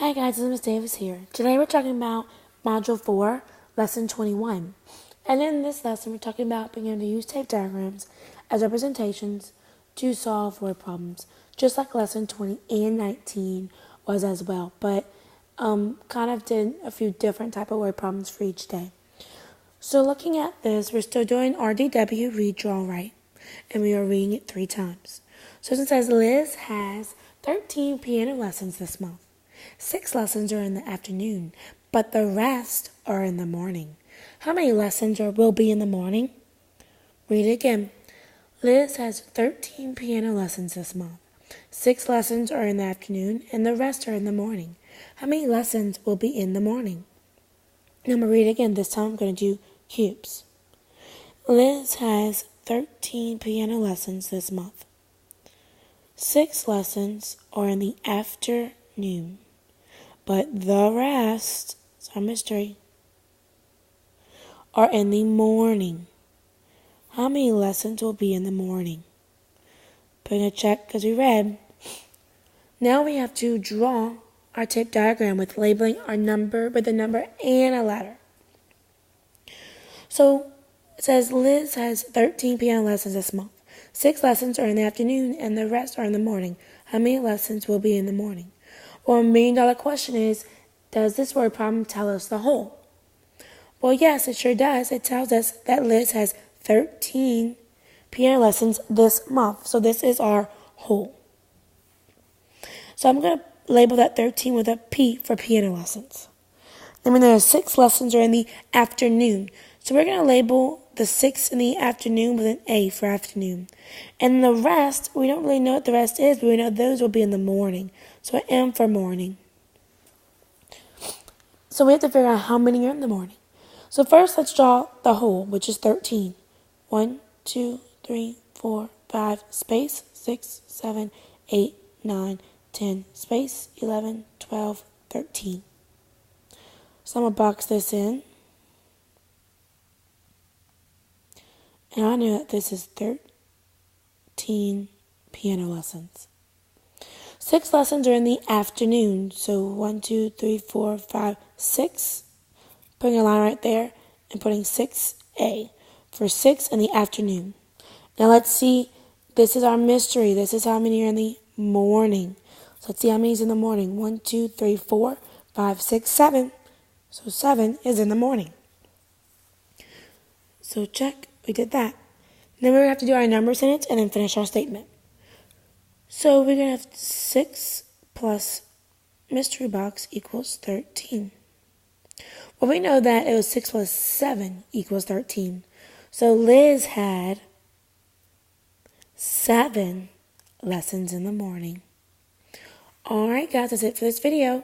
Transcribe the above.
Hi guys, this is Miss Davis here. Today we're talking about Module 4, Lesson 21. And in this lesson we're talking about being able to use tape diagrams as representations to solve word problems, just like Lesson 20 and 19 was as well, but kind of did a few different type of word problems for each day. So looking at this, we're still doing RDW, read, draw, write, and we are reading it 3 times. So it says Liz has 13 piano lessons this month. 6 lessons are in the afternoon, but the rest are in the morning. How many lessons will be in the morning? Read it again. Liz has 13 piano lessons this month. 6 lessons are in the afternoon, and the rest are in the morning. How many lessons will be in the morning? Now I'm going to read it again. This time I'm going to do cubes. Liz has 13 piano lessons this month. 6 lessons are in the afternoon, but the rest, it's our mystery, are in the morning. How many lessons will be in the morning? Putting a check because we read. Now we have to draw our tape diagram with labeling our number with a number and a letter. So it says Liz has 13 piano lessons this month. 6 lessons are in the afternoon and the rest are in the morning. How many lessons will be in the morning? Well, $1 million question is, does this word problem tell us the whole? Well, yes, it sure does. It tells us that Liz has 13 piano lessons this month. So this is our whole. So I'm going to label that 13 with a P for piano lessons. Then when there are 6 lessons are in the afternoon. So we're going to label the 6 in the afternoon with an A for afternoon. And the rest, we don't really know what the rest is, but we know those will be in the morning. So an M for morning. So we have to figure out how many are in the morning. So first let's draw the whole, which is 13. 1, 2, 3, 4, 5, space, 6, 7, 8, 9, 10, space, 11, 12, 13. So I'm going to box this in. And I know that this is 13 piano lessons. 6 lessons are in the afternoon. So 1, 2, 3, 4, 5, 6. Putting a line right there and putting 6A for 6 in the afternoon. Now let's see. This is our mystery. This is how many are in the morning. So let's see how many is in the morning. 1, 2, 3, 4, 5, 6, 7. So 7 is in the morning. So check. We did that. Then we're going to have to do our number sentence and then finish our statement. So we're going to have 6 plus mystery box equals 13. Well, we know that it was 6 plus 7 equals 13. So Liz had 7 lessons in the morning. Alright guys, that's it for this video.